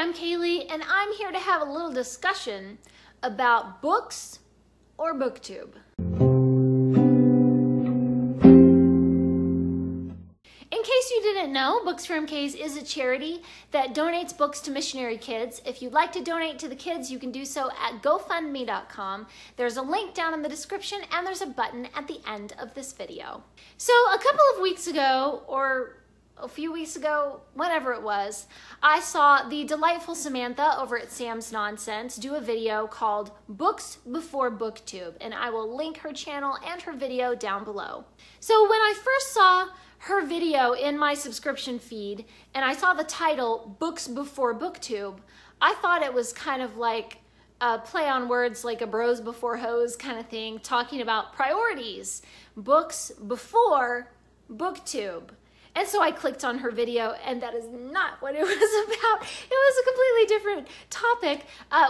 I'm Kaylee, and I'm here to have a little discussion about books or BookTube. In case you didn't know, Books for MKs is a charity that donates books to missionary kids. If you'd like to donate to the kids, you can do so at GoFundMe.com. There's a link down in the description, and there's a button at the end of this video. So a couple of weeks ago, or a few weeks ago, whatever it was, I saw the delightful Samantha over at Sam's Nonsense do a video called Books Before BookTube, and I will link her channel and her video down below. So when I first saw her video in my subscription feed and I saw the title Books Before BookTube, I thought it was kind of like a play on words, like a bros before hoes kind of thing, talking about priorities, books before BookTube. And so I clicked on her video, and that is not what it was about. It was a completely different topic,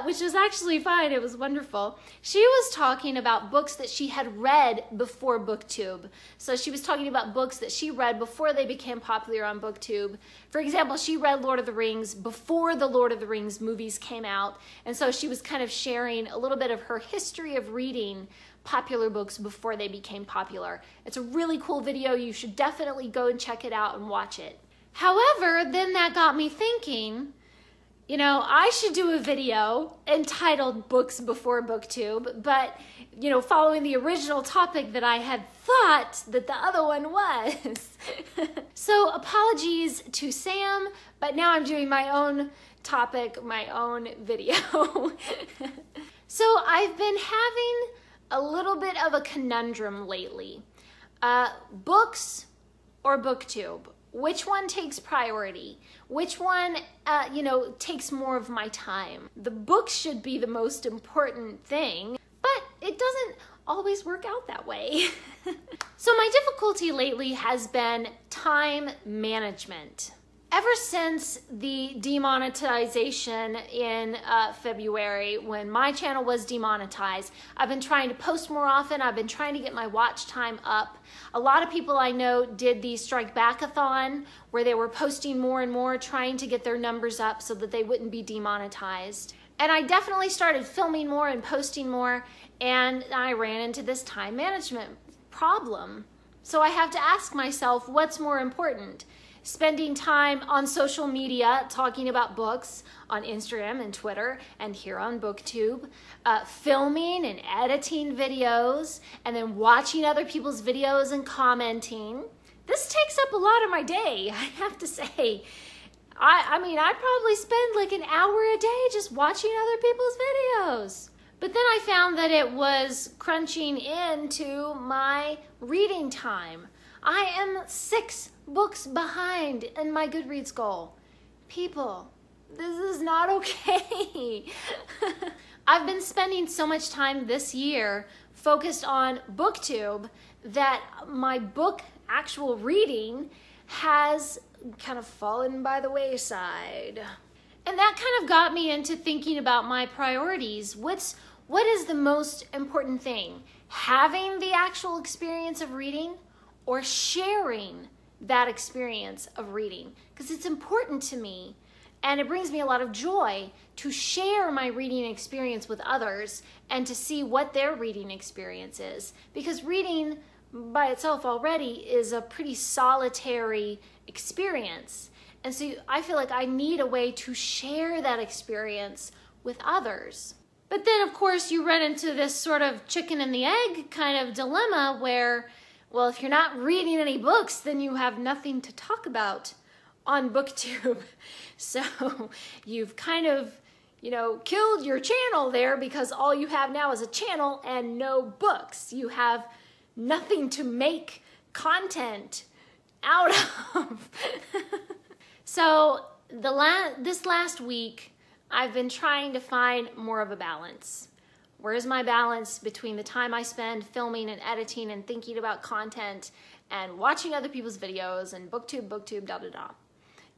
which was actually fine. It was wonderful. She was talking about books that she had read before BookTube. So she was talking about books that she read before they became popular on BookTube. For example, she read Lord of the Rings before the Lord of the Rings movies came out. And so she was kind of sharing a little bit of her history of reading popular books before they became popular. It's a really cool video. You should definitely go and check it out and watch it. However, then that got me thinking, you know, I should do a video entitled Books Before BookTube, but, you know, following the original topic that I had thought that the other one was. So apologies to Sam, but now I'm doing my own topic, my own video. So I've been having a little bit of a conundrum lately. Books or BookTube? Which one takes priority? Which one, you know, takes more of my time? The books should be the most important thing, but it doesn't always work out that way. So my difficulty lately has been time management. Ever since the demonetization in February, when my channel was demonetized, I've been trying to post more often. I've been trying to get my watch time up. A lot of people I know did the Strike Back-a-thon, where they were posting more and more, trying to get their numbers up so that they wouldn't be demonetized. And I definitely started filming more and posting more, and I ran into this time management problem. So I have to ask myself, what's more important? Spending time on social media talking about books on Instagram and Twitter and here on BookTube, filming and editing videos, and then watching other people's videos and commenting. This takes up a lot of my day, I have to say. I mean, I probably spend like an hour a day just watching other people's videos. But then I found that it was crunching into my reading time. I am 6 books behind in my Goodreads goal. People, this is not okay. I've been spending so much time this year focused on BookTube that my book actual reading has kind of fallen by the wayside. And that kind of got me into thinking about my priorities. What is the most important thing? Having the actual experience of reading, or sharing that experience of reading? Because it's important to me, and it brings me a lot of joy to share my reading experience with others and to see what their reading experience is. Because reading by itself already is a pretty solitary experience. And so I feel like I need a way to share that experience with others. But then, of course, you run into this sort of chicken and the egg kind of dilemma where, well, if you're not reading any books, then you have nothing to talk about on BookTube. So you've kind of, you know, killed your channel there, because all you have now is a channel and no books. You have nothing to make content out of. So this last week, I've been trying to find more of a balance. Where's my balance between the time I spend filming and editing and thinking about content and watching other people's videos and BookTube, da-da-da,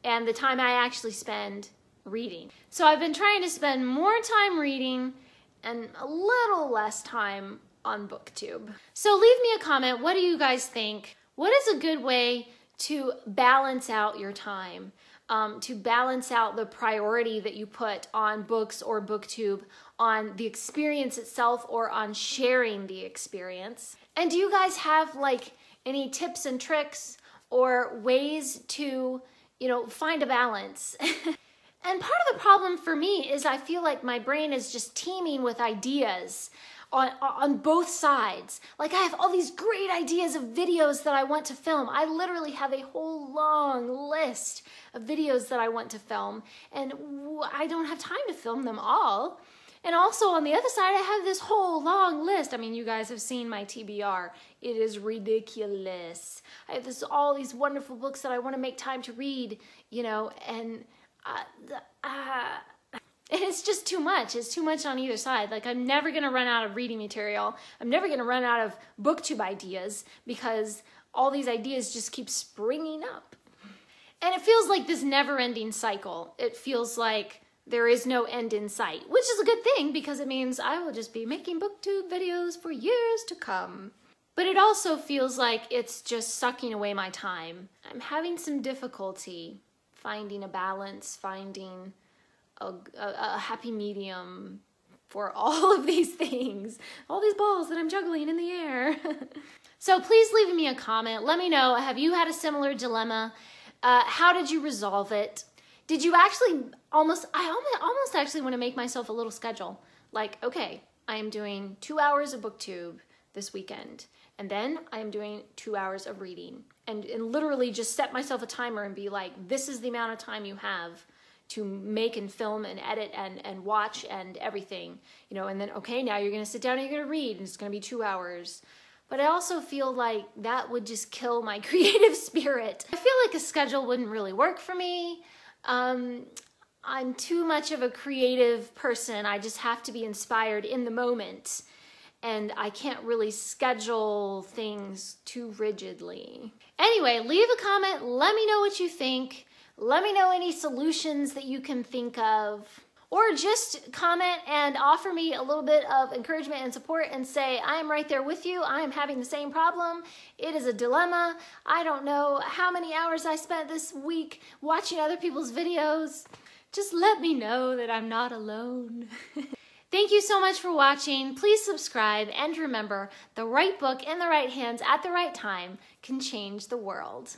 and the time I actually spend reading? So I've been trying to spend more time reading and a little less time on BookTube. So leave me a comment. What do you guys think? What is a good way to balance out your time? to balance out the priority that you put on books or BookTube, on the experience itself or on sharing the experience. And do you guys have like any tips and tricks or ways to, you know, find a balance? And part of the problem for me is I feel like my brain is just teeming with ideas on both sides. Like I have all these great ideas of videos that I want to film. I literally have a whole long list of videos that I want to film, and I don't have time to film them all. And also on the other side, I have this whole long list. I mean, you guys have seen my TBR. It is ridiculous. I have all these wonderful books that I want to make time to read, you know, and it's just too much. It's too much on either side. Like I'm never going to run out of reading material. I'm never going to run out of BookTube ideas because all these ideas just keep springing up. And it feels like this never-ending cycle. It feels like there is no end in sight, which is a good thing because it means I will just be making BookTube videos for years to come. But it also feels like it's just sucking away my time. I'm having some difficulty finding a balance, finding a happy medium for all of these things, all these balls that I'm juggling in the air. So please leave me a comment. Let me know, have you had a similar dilemma? How did you resolve it? Did you actually I almost actually want to make myself a little schedule. Like, okay, I am doing 2 hours of BookTube this weekend, and then I am doing 2 hours of reading. And literally just set myself a timer and be like, this is the amount of time you have to make and film and edit and watch and everything, you know, and then, okay, now you're going to sit down and you're going to read, and it's going to be 2 hours. But I also feel like that would just kill my creative spirit. I feel like a schedule wouldn't really work for me. I'm too much of a creative person. I just have to be inspired in the moment, and I can't really schedule things too rigidly. Anyway, leave a comment. Let me know what you think. Let me know any solutions that you can think of. Or just comment and offer me a little bit of encouragement and support and say, I am right there with you. I am having the same problem. It is a dilemma. I don't know how many hours I spent this week watching other people's videos. Just let me know that I'm not alone. Thank you so much for watching. Please subscribe, and remember, the right book in the right hands at the right time can change the world.